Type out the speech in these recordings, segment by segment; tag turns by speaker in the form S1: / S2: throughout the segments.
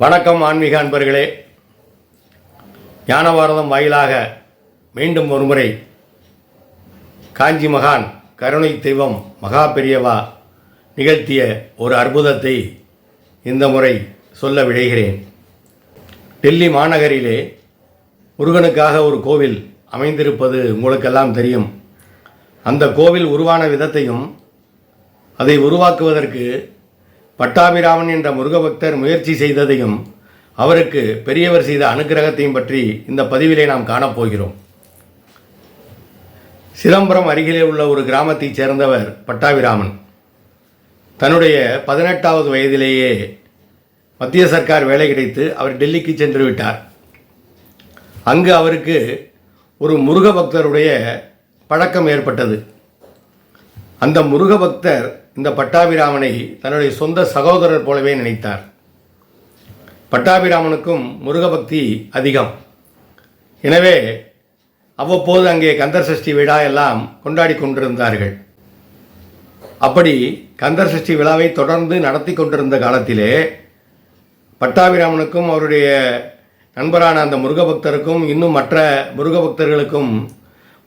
S1: வணக்கம் ஆன்மீக அன்பர்களே. ஞானபாரதம் வாயிலாக மீண்டும் ஒருமுறை காஞ்சி மகான் கருணை தெய்வம் மகா பெரியவா நிகழ்த்திய ஒரு அற்புதத்தை இந்த முறை சொல்ல விழைகிறேன். டெல்லி மாநகரிலே முருகனுக்காக ஒரு கோவில் அமைந்திருப்பது உங்களுக்கெல்லாம் தெரியும். அந்த கோவில் உருவான விதத்தையும் அதை உருவாக்குவதற்கு பட்டாபிராமன் என்ற முருகபக்தர் முயற்சி செய்ததையும் அவருக்கு பெரியவர் செய்த அனுக்கிரகத்தையும் பற்றி இந்த பதிவிலே நாம் காணப்போகிறோம். சிதம்பரம் அருகிலே உள்ள ஒரு கிராமத்தைச் சேர்ந்தவர் பட்டாபிராமன். தன்னுடைய 18வது வயதிலேயே மத்திய சர்க்கார் வேலை கிடைத்து அவர் டெல்லிக்கு சென்று விட்டார். அங்கு அவருக்கு ஒரு முருகபக்தருடைய பழக்கம் ஏற்பட்டது. அந்த முருகபக்தர் இந்த பட்டாபிராமனை தன்னுடைய சொந்த சகோதரர் போலவே நினைத்தார். பட்டாபிராமனுக்கும் முருகபக்தி அதிகம். எனவே அவ்வப்போது அங்கே கந்தர் சஷ்டி விழா எல்லாம் கொண்டாடி கொண்டிருந்தார்கள். அப்படி கந்தர் சஷ்டி விழாவை தொடர்ந்து நடத்தி கொண்டிருந்த காலத்திலே பட்டாபிராமனுக்கும் அவருடைய நண்பரான அந்த முருகபக்தருக்கும் இன்னும் மற்ற முருகபக்தர்களுக்கும்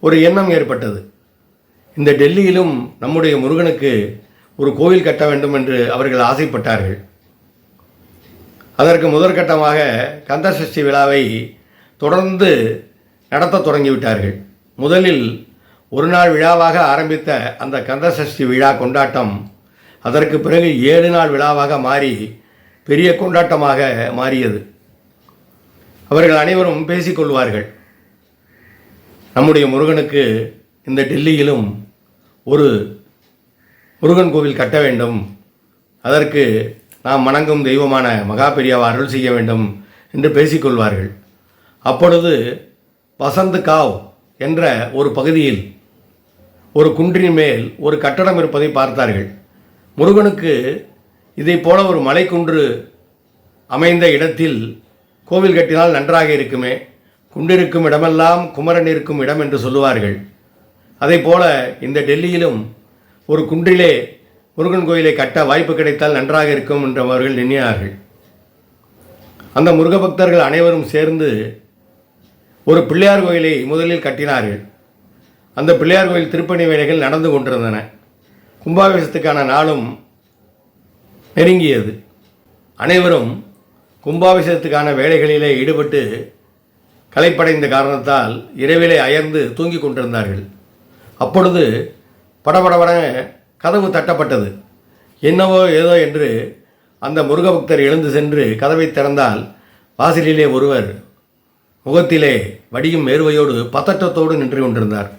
S1: ஒரு எண்ணம் ஏற்பட்டது. இந்த டெல்லியிலும் நம்முடைய முருகனுக்கு ஒரு கோவில் கட்ட வேண்டும் என்று அவர்கள் ஆசைப்பட்டார்கள். அதற்கு முதற்கட்டமாக கந்தர் சஷ்டி விழாவை தொடர்ந்து நடத்த தொடங்கிவிட்டார்கள். முதலில் ஒரு நாள் விழாவாக ஆரம்பித்த அந்த கந்தர் சஷ்டி விழா கொண்டாட்டம் அதற்கு பிறகு 7 நாள் விழாவாக மாறி பெரிய கொண்டாட்டமாக மாறியது. அவர்கள் அனைவரும் பேசிக்கொள்வார்கள், நம்முடைய முருகனுக்கு இந்த டெல்லியிலும் ஒரு முருகன் கோவில் கட்ட வேண்டும், அதற்கு நாம் வணங்கும் தெய்வமான மகா பெரியவா அருள் செய்ய வேண்டும் என்று பேசிக்கொள்வார்கள். அப்பொழுது வசந்த் காவ் என்ற ஒரு பகுதியில் ஒரு குன்றின் மேல் ஒரு கட்டடம் இருப்பதை பார்த்தார்கள். முருகனுக்கு இதை போல ஒரு மலைக்குன்று அமைந்த இடத்தில் கோவில் கட்டினால் நன்றாக இருக்குமே, குன்றிருக்கும் இடமெல்லாம் குமரன் இருக்கும் இடம் என்று சொல்லுவார்கள். அதை போல இந்த டெல்லியிலும் ஒரு குன்றிலே முருகன் கோயிலை கட்ட வாய்ப்பு கிடைத்தால் நன்றாக இருக்கும் என்று அவர்கள் எண்ணினார்கள். அந்த முருகபக்தர்கள் அனைவரும் சேர்ந்து ஒரு பிள்ளையார் கோயிலை முதலில் கட்டினார்கள். அந்த பிள்ளையார் கோயில் திருப்பணி வேலைகள் நடந்து கொண்டிருந்தன. கும்பாபிஷேகத்துக்கான நாளும் நெருங்கியது. அனைவரும் கும்பாபிஷேகத்துக்கான வேலைகளிலே ஈடுபட்டு களைப்படைந்த காரணத்தால் இரவிலே அயர்ந்து தூங்கிக் கொண்டிருந்தார்கள். அப்பொழுது படபடவன கதவு தட்டப்பட்டது. என்னவோ ஏதோ என்று அந்த முருகபக்தர் எழுந்து சென்று கதவை திறந்தால் வாசலிலே ஒருவர் முகத்திலே வடியும் வேர்வையோடு பதட்டத்தோடு நின்று கொண்டிருந்தார்.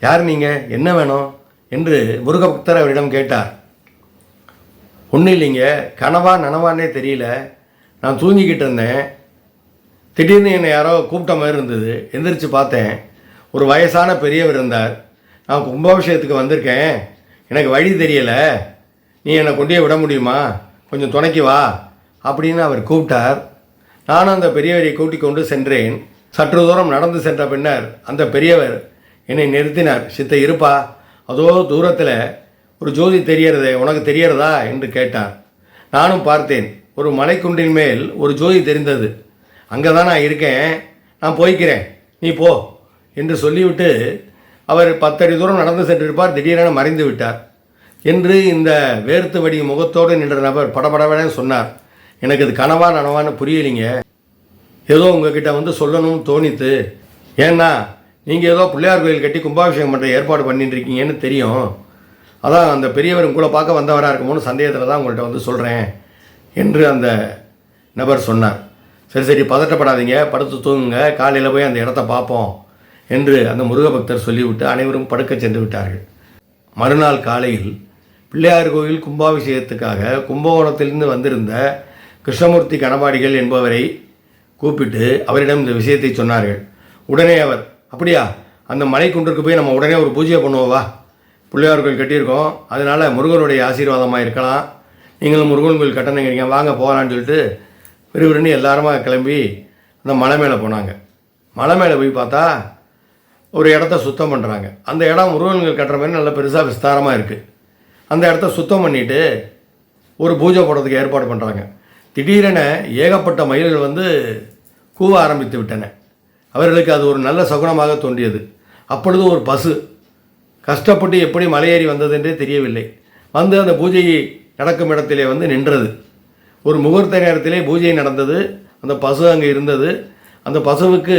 S1: யார் நீங்கள், என்ன வேணும் என்று முருகபக்தர் அவரிடம் கேட்டார். ஒன்றும் இல்லைங்க, கனவா நனவானே தெரியல, நான் தூங்கிக்கிட்டு இருந்தேன், திடீர்னு என்னை யாரோ கூப்பிட்ட மாதிரி இருந்தது, எந்திரிச்சு பார்த்தேன், ஒரு வயசான பெரியவர் இருந்தார், நான் கும்பாபிஷேகத்துக்கு வந்திருக்கேன், எனக்கு வழி தெரியலை, நீ என்னை கொண்டே விட முடியுமா, கொஞ்சம் துணைக்கி வா அப்படின்னு அவர் கூப்பிட்டார். நானும் அந்த பெரியவரை கூட்டிக் கொண்டு சென்றேன். சற்று தூரம் நடந்து சென்ற பின்னர் அந்த பெரியவர் என்னை நிறுத்தினார். சித்தை இருப்பா, அதோ தூரத்தில் ஒரு ஜோதி தெரியறதே, உனக்கு தெரியறதா என்று கேட்டார். நானும் பார்த்தேன், ஒரு மலைக்குன்றின் மேல் ஒரு ஜோதி தெரிந்தது, அங்கே தான் நான் இருக்கேன், நான் போய்க்கிறேன், நீ போ என்று சொல்லிவிட்டு அவர் 10 அடி தூரம் நடந்து சென்றிருப்பார். திடீரென மறைந்து விட்டார் என்று இந்த வேர்த்து வடியும் முகத்தோடு நின்ற நபர் படபடவென சொன்னார். எனக்கு இது கனவா நனவான்னு புரியலிங்க, ஏதோ உங்ககிட்ட வந்து சொல்லணும்னு தோணித்து, ஏன்னா நீங்கள் ஏதோ பிள்ளையார் கோயில் கட்டி கும்பாபிஷேகம் பண்ணுற ஏற்பாடு பண்ணிட்டு இருக்கீங்கன்னு தெரியும், அதான் அந்த பெரியவர் உங்களை பார்க்க வந்தவராக இருக்குமோன்னு சந்தேகத்தில் தான் உங்கள்கிட்ட வந்து சொல்கிறேன் என்று அந்த நபர் சொன்னார். சரி சரி, பதட்டப்படாதீங்க, படுத்து தூங்குங்க, காலையில் போய் அந்த இடத்த பார்ப்போம் என்று அந்த முருகபக்தர் சொல்லிவிட்டு அனைவரும் படுக்க சென்று விட்டார்கள். மறுநாள் காலையில் பிள்ளையார் கோயில் கும்பாபிஷேகத்துக்காக கும்பகோணத்திலிருந்து வந்திருந்த கிருஷ்ணமூர்த்தி கணபாடிகள் என்பவரை கூப்பிட்டு அவரிடம் இந்த விஷயத்தை சொன்னார்கள். உடனே அவர், அப்படியா, அந்த மலைக்குன்றுக்கு போய் நம்ம உடனே ஒரு பூஜையை பண்ணுவோவா, பிள்ளையார் கோயில் கட்டியிருக்கோம், அதனால் முருகனுடைய ஆசீர்வாதமாக இருக்கலாம், நீங்களும் முருகன் கோயில் கட்டணுங்கிறீங்க, வாங்க போகலான்னு சொல்லிட்டு விறுவிறுன்னு எல்லாருமா கிளம்பி அந்த மலை மேலே போனாங்க. மலை மேலே போய் பார்த்தா ஒரு இடத்த சுத்தம் பண்ணுறாங்க. அந்த இடம் முருகன் கோயில் கட்டுற மாதிரி நல்ல பெருசாக விஸ்தாரமாக இருக்குது. அந்த இடத்த சுத்தம் பண்ணிவிட்டு ஒரு பூஜை போடுறதுக்கு ஏற்பாடு பண்ணுறாங்க. திடீரென ஏகப்பட்ட மயில்கள் வந்து கூவ ஆரம்பித்து விட்டன. அவர்களுக்கு அது ஒரு நல்ல சகுனமாக தோன்றியது. அப்பொழுது ஒரு பசு கஷ்டப்பட்டு எப்படி மலையேறி வந்ததென்றே தெரியவில்லை, வந்து அந்த பூஜை நடக்கும் இடத்திலே வந்து நின்றது. ஒரு முகூர்த்த நேரத்திலே பூஜை நடந்தது. அந்த பசு அங்கே இருந்தது. அந்த பசுவுக்கு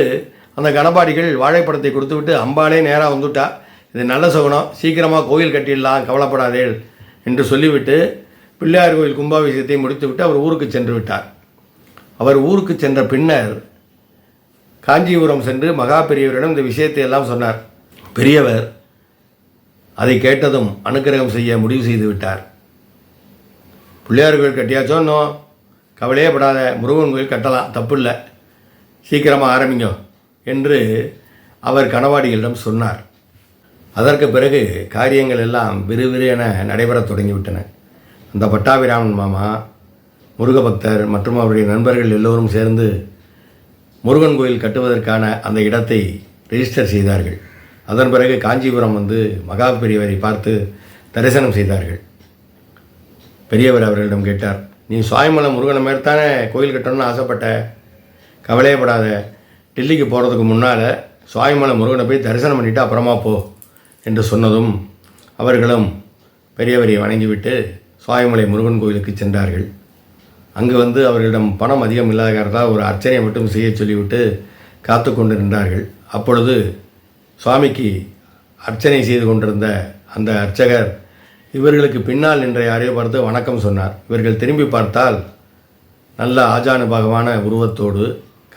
S1: அந்த கணபாடிகள் வாழைப்படத்தை கொடுத்துவிட்டு, அம்பாலே நேராக வந்துட்டா, இது நல்ல சகுனம், சீக்கிரமாக கோயில் கட்டிடலாம், கவலைப்படாதேள் என்று சொல்லிவிட்டு பிள்ளையார் கோயில் கும்பாபிஷேகத்தை முடித்துவிட்டு அவர் ஊருக்கு சென்று விட்டார். அவர் ஊருக்கு சென்ற பின்னர் காஞ்சிபுரம் சென்று மகா பெரியவரிடம் இந்த விஷயத்தை எல்லாம் சொன்னார். பெரியவர் அதை கேட்டதும் அனுக்கிரகம் செய்ய முடிவு செய்து விட்டார். பிள்ளையார் கோயில் கட்டியாச்சோன்னோ, கவலையே படாத, முருகன் கோயில் கட்டலாம், தப்பு இல்லை, சீக்கிரமாக ஆரம்பிங்க என்று அவர் கணவாடிகளிடம் சொன்னார். அதற்கு பிறகு காரியங்கள் எல்லாம் விறுவிறு நடைபெறத் தொடங்கிவிட்டன. அந்த பட்டாபிராமன் மாமா, முருக பக்தர் மற்றும் அவருடைய நண்பர்கள் எல்லோரும் சேர்ந்து முருகன் கோயில் கட்டுவதற்கான அந்த இடத்தை ரெஜிஸ்டர் செய்தார்கள். அதன் பிறகு காஞ்சிபுரம் வந்து மகா பெரியவரை பார்த்து தரிசனம் செய்தார்கள். பெரியவர் அவர்களிடம் கேட்டார், நீ சுவாமிமலை முருகனை மாதிரி தானே கோயில் கட்டணும்னு ஆசைப்பட்ட, கவலையப்படாத, டெல்லிக்கு போகிறதுக்கு முன்னால் சுவாமிமலை முருகனை போய் தரிசனம் பண்ணிவிட்டு அப்புறமா போ என்று சொன்னதும் அவர்களும் பெரியவரை வணங்கிவிட்டு சுவாமிமலை முருகன் கோயிலுக்கு சென்றார்கள். அங்கு வந்து அவர்களிடம் பணம் அதிகம் இல்லாத காரணத்தால் ஒரு அர்ச்சனையை மட்டும் செய்ய சொல்லிவிட்டு காத்து கொண்டு நின்றார்கள். அப்பொழுது சுவாமிக்கு அர்ச்சனை செய்து கொண்டிருந்த அந்த அர்ச்சகர் இவர்களுக்கு பின்னால் நின்ற யாரையோ பார்த்து வணக்கம் சொன்னார். இவர்கள் திரும்பி பார்த்தால் நல்ல ஆஜானுபாகமான உருவத்தோடு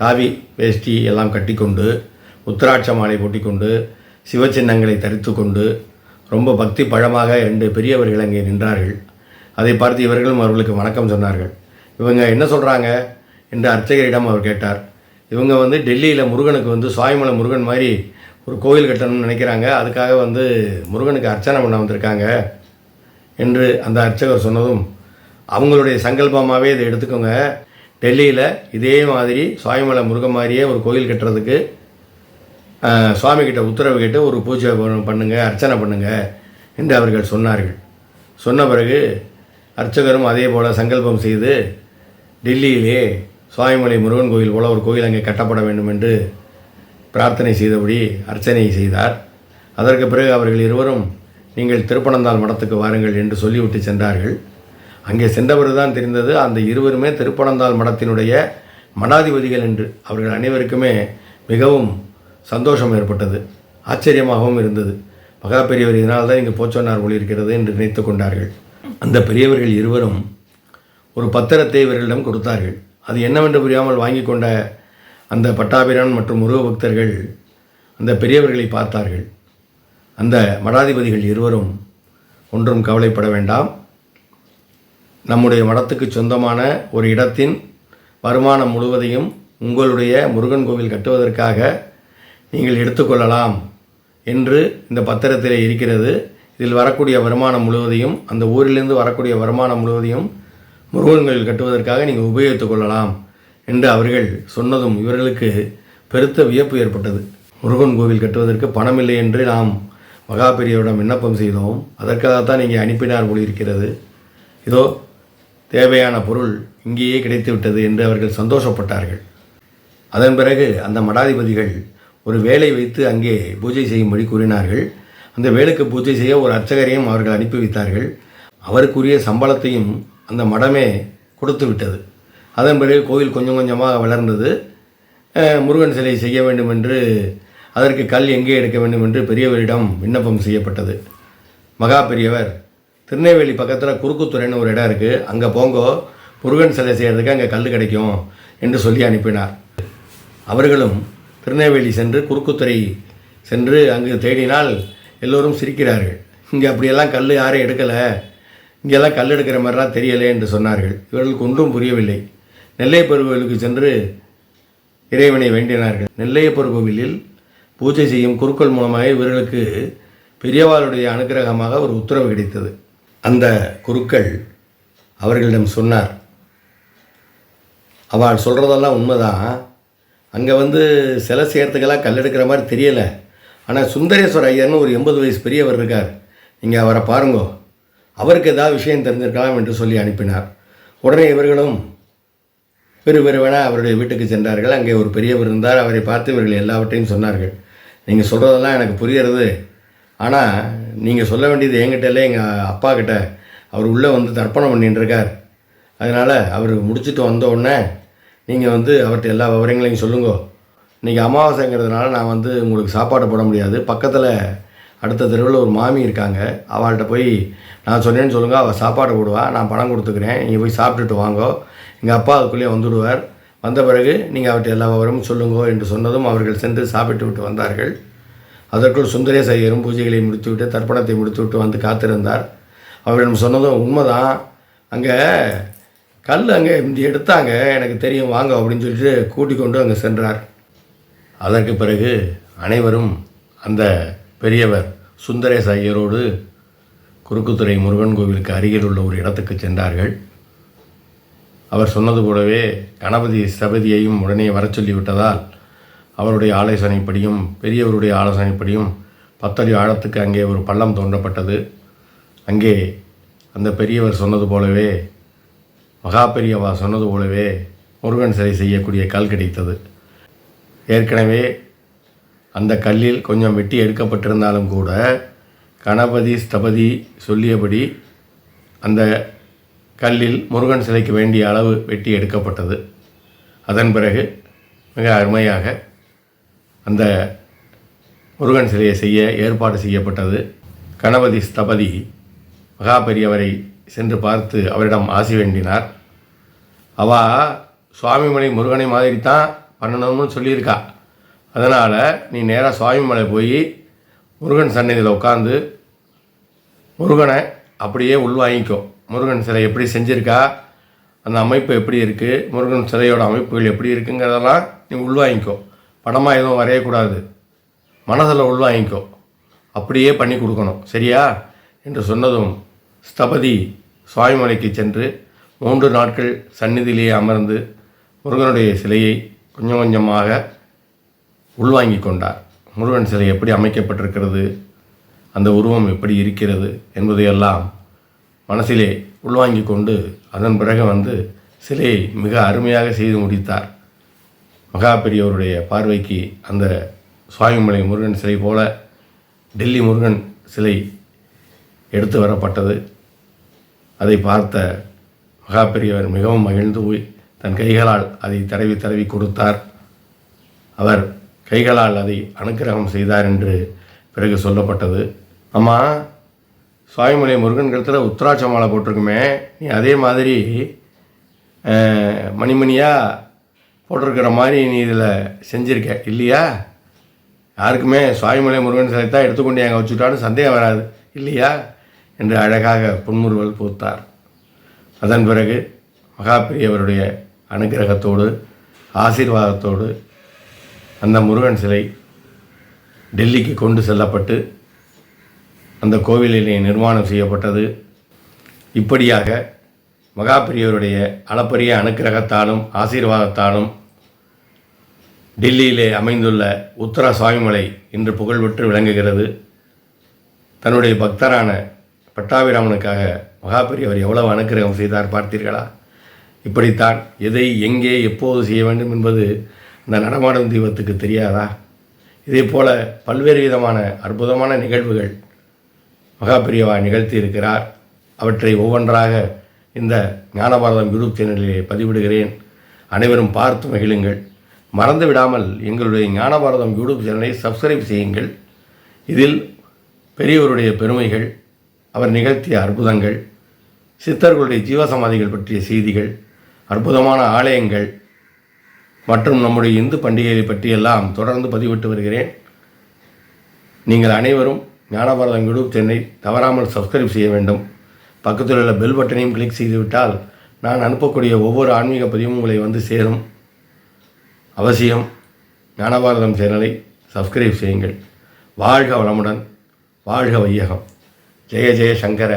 S1: காவி வேஷ்டி எல்லாம் கட்டிக்கொண்டு உத்திராட்ச மாலை போட்டிக்கொண்டு சிவச்சின்னங்களை தரித்து கொண்டு ரொம்ப பக்தி பழமாக 2 பெரியவர்கள் அங்கே நின்றார்கள். அதை பார்த்து இவர்களும் அவர்களுக்கு வணக்கம் சொன்னார்கள். இவங்க என்ன சொல்கிறாங்க என்று அர்ச்சகரிடம் அவர் கேட்டார். இவங்க வந்து டெல்லியில் முருகனுக்கு வந்து சுவாமிமலை முருகன் மாதிரி ஒரு கோயில் கட்டணும்னு நினைக்கிறாங்க, அதுக்காக வந்து முருகனுக்கு அர்ச்சனை பண்ண வந்திருக்காங்க என்று அந்த அர்ச்சகர் சொன்னதும், அவங்களுடைய சங்கல்பமாகவே இதை எடுத்துக்கோங்க, டெல்லியில் இதே மாதிரி சுவாமிமலை முருகன் மாதிரியே ஒரு கோயில் கட்டுறதுக்கு சுவாமிகிட்ட உத்தரவு கேட்டு ஒரு பூஜை பண்ணுங்க, அர்ச்சனை பண்ணுங்க என்று அவர்கள் சொன்னார்கள். சொன்ன பிறகு அர்ச்சகரும் அதே போல் சங்கல்பம் செய்து டெல்லியிலே சுவாமிமலை முருகன் கோயில் போல் ஒரு கோயில் அங்கே கட்டப்பட வேண்டும் என்று பிரார்த்தனை செய்தபடி அர்ச்சனை செய்தார். அதற்கு பிறகு அவர்கள் இருவரும் நீங்கள் திருப்பனந்தாள் மடத்துக்கு வாருங்கள் என்று சொல்லிவிட்டு சென்றார்கள். அங்கே சென்றவர் தான் தெரிந்தது அந்த இருவருமே திருப்பனந்தாள் மடத்தினுடைய மடாதிபதிகள் என்று. அவர்கள் அனைவருக்குமே மிகவும் சந்தோஷம் ஏற்பட்டது, ஆச்சரியமாகவும் இருந்தது. மகா பெரியவர் இதனால் தான் இங்கே போச்சொன்னார் போல் இருக்கிறது என்று நினைத்து கொண்டார்கள். அந்த பெரியவர்கள் இருவரும் ஒரு பத்திரத்தை இவர்களிடம் கொடுத்தார்கள். அது என்னவென்று புரியாமல் வாங்கி கொண்ட அந்த பட்டாபிரான் மற்றும் முருக பக்தர்கள் அந்த பெரியவர்களை பார்த்தார்கள். அந்த மடாதிபதிகள் இருவரும், ஒன்றும் கவலைப்பட வேண்டாம், நம்முடைய மடத்துக்கு சொந்தமான ஒரு இடத்தின் வருமானம் முழுவதையும் உங்களுடைய முருகன் கோவில் கட்டுவதற்காக நீங்கள் எடுத்துக்கொள்ளலாம் என்று இந்த பத்திரத்தில் இருக்கிறது. இதில் வரக்கூடிய வருமானம் முழுவதையும், அந்த ஊரிலிருந்து வரக்கூடிய வருமானம் முழுவதையும் முருகன் கோவில் கட்டுவதற்காக நீங்கள் உபயோகித்துக் கொள்ளலாம் என்று அவர்கள் சொன்னதும் இவர்களுக்கு பெருத்த வியப்பு ஏற்பட்டது. முருகன் கோவில் கட்டுவதற்கு பணம் இல்லை என்று நாம் மகா பெரியவரிடம் விண்ணப்பம் செய்தோம், அதற்காகத்தான் நீங்கள் அனுப்பினார் போல் இருக்கிறது, இதோ தேவையான பொருள் இங்கேயே கிடைத்துவிட்டது என்று அவர்கள் சந்தோஷப்பட்டார்கள். அதன் பிறகு அந்த மடாதிபதிகள் ஒரு வேலை வைத்து அங்கே பூஜை செய்யும்படி கூறினார்கள். அந்த வேலைக்கு பூஜை செய்ய ஒரு அர்ச்சகரையும் அவர்கள் அனுப்பி வைத்தார்கள். அவருக்குரிய சம்பளத்தையும் அந்த மடமே கொடுத்து விட்டது. அதன் பிறகு கோயில் கொஞ்சம் கொஞ்சமாக வளர்ந்தது. முருகன் சிலை செய்ய வேண்டும் என்று, அதற்கு கல் எங்கே எடுக்க வேண்டும் என்று பெரியவரிடம் விண்ணப்பம் செய்யப்பட்டது. மகா பெரியவர் திருநெல்வேலி பக்கத்தில் குறுக்குத்துறைன்னு ஒரு இடம் இருக்குது, அங்கே போங்கோ, முருகன் சிலை செய்கிறதுக்கு அங்கே கல் கிடைக்கும் என்று சொல்லி அனுப்பினார். அவர்களும் திருநெல்வேலி சென்று குறுக்குத்துறை சென்று அங்கு தேடினால் எல்லோரும் சிரிக்கிறார்கள். இங்கே அப்படியெல்லாம் கல் யாரும் எடுக்கலை, இங்கெல்லாம் கல் எடுக்கிற மாதிரிலாம் தெரியலை என்று சொன்னார்கள். இவர்களுக்கு ஒன்றும் புரியவில்லை. நெல்லையப்பர் கோவிலுக்கு சென்று இறைவனை வேண்டினார்கள். நெல்லையப்பர் கோவிலில் பூஜை செய்யும் குருக்கள் மூலமாக இவர்களுக்கு பெரியவாளுடைய அனுக்கிரகமாக ஒரு உத்தரவு கிடைத்தது. அந்த குருக்கள் அவர்களிடம் சொன்னார், அவள் சொல்கிறதெல்லாம் உண்மைதான், அங்கே சிலை செய்கிறதுக்கெல்லாம் கல் எடுக்கிற மாதிரி தெரியலை, ஆனால் சுந்தரேஸ்வர ஐயர்னு ஒரு 80 வயசு பெரியவர் இருக்கார், நீங்கள் அவரை பாருங்கோ, அவருக்கு ஏதாவது விஷயம் தெரிஞ்சிருக்கலாம் என்று சொல்லி அனுப்பினார். உடனே இவர்களும் விறுவிறுவென அவருடைய வீட்டுக்கு சென்றார்கள். அங்கே ஒரு பெரியவர் இருந்தார். அவரை பார்த்து இவர்கள் எல்லாவற்றையும் சொன்னார்கள். நீங்கள் சொல்கிறதெல்லாம் எனக்கு புரிகிறது, ஆனால் நீங்கள் சொல்ல வேண்டியது என்கிட்ட இல்லை, எங்கள் அப்பா கிட்ட. அவர் உள்ளே வந்து தர்ப்பணம் பண்ணிட்டுருக்கார். அதனால் அவர் முடிச்சுட்டு வந்த உடனே நீங்கள் வந்து அவர்கிட்ட எல்லா விவரங்களையும் சொல்லுங்கோ. இன்றைக்கி அமாவாசைங்கிறதுனால நான் வந்து உங்களுக்கு சாப்பாடு போட முடியாது. பக்கத்தில் அடுத்த தெருவில் ஒரு மாமி இருக்காங்க, அவள்கிட்ட போய் நான் சொன்னேன்னு சொல்லுங்கள், அவள் சாப்பாடு போடுவா, நான் பணம் கொடுத்துக்கிறேன், நீங்கள் போய் சாப்பிட்டுட்டு வாங்கோ. எங்கள் அப்பா அதுக்குள்ளேயே வந்துடுவார். வந்த பிறகு நீங்கள் அவர்கிட்ட எல்லா விவரமும் சொல்லுங்கோ என்று சொன்னதும் அவர்கள் சென்று சாப்பிட்டு விட்டு வந்தார்கள். அதற்குள் சுந்தரேச ஐயரும் பூஜைகளை முடித்துவிட்டு தர்ப்பணத்தை முடித்துவிட்டு வந்து காத்திருந்தார். அவர்களிடம் சொன்னதும் உண்மைதான், அங்கே கல் அங்கே எடுத்தாங்க, எனக்கு தெரியும், வாங்க அப்படின்னு சொல்லிட்டு கூட்டிக் கொண்டு அங்கே சென்றார். அதற்கு பிறகு அனைவரும் அந்த பெரியவர் சுந்தரேச ஐயரோடு குறுக்குத்துறை முருகன் கோவிலுக்கு அருகில் உள்ள ஒரு இடத்துக்கு சென்றார்கள். அவர் சொன்னது போலவே கணபதி ஸ்தபதியையும் உடனே வர சொல்லிவிட்டதால் அவருடைய ஆலோசனைப்படியும் பெரியவருடைய ஆலோசனைப்படியும் 10 அடி ஆழத்துக்கு அங்கே ஒரு பள்ளம் தோண்டப்பட்டது. அங்கே அந்த பெரியவர் சொன்னது போலவே, மகா பெரியவா சொன்னது போலவே முருகன் சிலை செய்யக்கூடிய கல் கிடைத்தது. ஏற்கனவே அந்த கல்லில் கொஞ்சம் வெட்டி எடுக்கப்பட்டிருந்தாலும் கூட கணபதி ஸ்தபதி சொல்லியபடி அந்த கல்லில் முருகன் சிலைக்கு வேண்டிய அளவு வெட்டி எடுக்கப்பட்டது. அதன் பிறகு மிக அருமையாக அந்த முருகன் சிலையை செய்ய ஏற்பாடு செய்யப்பட்டது. கணபதி ஸ்தபதி மகா பெரியவரை சென்று பார்த்து அவரிடம் ஆசி வேண்டினார். சுவாமிமலை முருகனை மாதிரி தான் பண்ணணும்னு சொல்லியிருக்கா. அதனால் நீ நேராக சுவாமிமலை போய் முருகன் சன்னதியில் உட்காந்து முருகனை அப்படியே உள்வாங்கிக்கோ. முருகன் சிலை எப்படி செஞ்சுருக்கா, அந்த அமைப்பு எப்படி இருக்குது, முருகன் சிலையோட அமைப்புகள் எப்படி இருக்குங்கிறதெல்லாம் நீ உள்வாங்கிக்கோ. படமாக எதுவும் வரையக்கூடாது, மனதில் உள்வாங்கிக்கோ. அப்படியே பண்ணி கொடுக்கணும், சரியா என்று சொன்னதும் ஸ்தபதி சுவாமிமலைக்கு சென்று 3 நாட்கள் சந்நிதியிலேயே அமர்ந்து முருகனுடைய சிலையை கொஞ்சம் கொஞ்சமாக உள்வாங்கி கொண்டார். முருகன் சிலை எப்படி அமைக்கப்பட்டிருக்கிறது, அந்த உருவம் எப்படி இருக்கிறது என்பதையெல்லாம் மனசிலே உள்வாங்கி கொண்டு அதன் பிறகு வந்து சிலையை மிக அருமையாக செய்து முடித்தார். மகா பெரியவருடைய பார்வைக்கு அந்த சுவாமிமலை முருகன் சிலை போல டெல்லி முருகன் சிலை எடுத்து வரப்பட்டது. அதை பார்த்த மகா பெரியவர் மிகவும் மகிழ்ந்து தன் கைகளால் அதை தடவி தடவி கொடுத்தார். அவர் கைகளால் அதை அனுக்கிரகம் செய்தார் என்று பிறகு சொல்லப்பட்டது. அம்மா, சுவாமிமலை முருகன் கழுத்தில் உத்திராட்ச மாலை போட்டிருக்குமே, நீ அதே மாதிரி மணிமணியாக போட்டிருக்கிற மாதிரி நீ இதில் செஞ்சுருக்க இல்லையா? யாருக்குமே சுவாமிமலை முருகன் சிலை தான் எடுத்துக்கொண்டு அங்கே வச்சுட்டான்னு சந்தேகம் வராது இல்லையா என்று அழகாக புன்முறுவல் பூத்தார். அதன் பிறகு மகா பெரியவருடைய அனுக்கிரகத்தோடு ஆசீர்வாதத்தோடு அந்த முருகன் சிலை டெல்லிக்கு கொண்டு செல்லப்பட்டு அந்த கோவிலிலே நிர்மாணம் செய்யப்பட்டது. இப்படியாக மகா பெரியவருடைய அளப்பரிய அனுக்கிரகத்தாலும் ஆசீர்வாதத்தாலும் டெல்லியிலே அமைந்துள்ள உத்தர சுவாமிமலை இன்று புகழ்பெற்று விளங்குகிறது. தன்னுடைய பக்தரான பட்டாபிராமனுக்காக மகா பெரியவர் எவ்வளவு அனுக்கிரகம் செய்தார் பார்த்தீர்களா? இப்படித்தான் எதை எங்கே எப்போது செய்ய வேண்டும் என்பது இந்த நடமாடும் தெய்வத்துக்கு தெரியாதா? இதே போல பல்வேறு விதமான அற்புதமான நிகழ்வுகள் மகா பெரியவா நிகழ்த்தி இருக்கிறார். அவற்றை ஒவ்வொன்றாக இந்த ஞானபாரதம் யூடியூப் சேனலிலே பதிவிடுகிறேன். அனைவரும் பார்த்து மகிழுங்கள். மறந்து விடாமல் எங்களுடைய ஞானபாரதம் யூடியூப் சேனலை சப்ஸ்கிரைப் செய்யுங்கள். இதில் பெரியவருடைய பெருமைகள், அவர் நிகழ்த்திய அற்புதங்கள், சித்தர்களுடைய ஜீவசமாதிகள் பற்றிய செய்திகள், அற்புதமான ஆலயங்கள் மற்றும் நம்முடைய இந்து பண்டிகைகளை பற்றியெல்லாம் தொடர்ந்து பதிவிட்டு வருகிறேன். நீங்கள் அனைவரும் ஞானபாரதம் யூடியூப் சேனலை தவறாமல் சப்ஸ்கிரைப் செய்ய வேண்டும். பக்கத்தில் உள்ள பெல் பட்டனையும் கிளிக் செய்துவிட்டால் நான் அனுப்பக்கூடிய ஒவ்வொரு ஆன்மீக பதிவும் உங்களை வந்து சேரும். அவசியம் ஞானபாரதம் சேனலை சப்ஸ்கிரைப் செய்யுங்கள். வாழ்க வளமுடன், வாழ்க வையகம். ஜெய ஜெய சங்கர,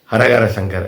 S1: ஹரஹர சங்கர.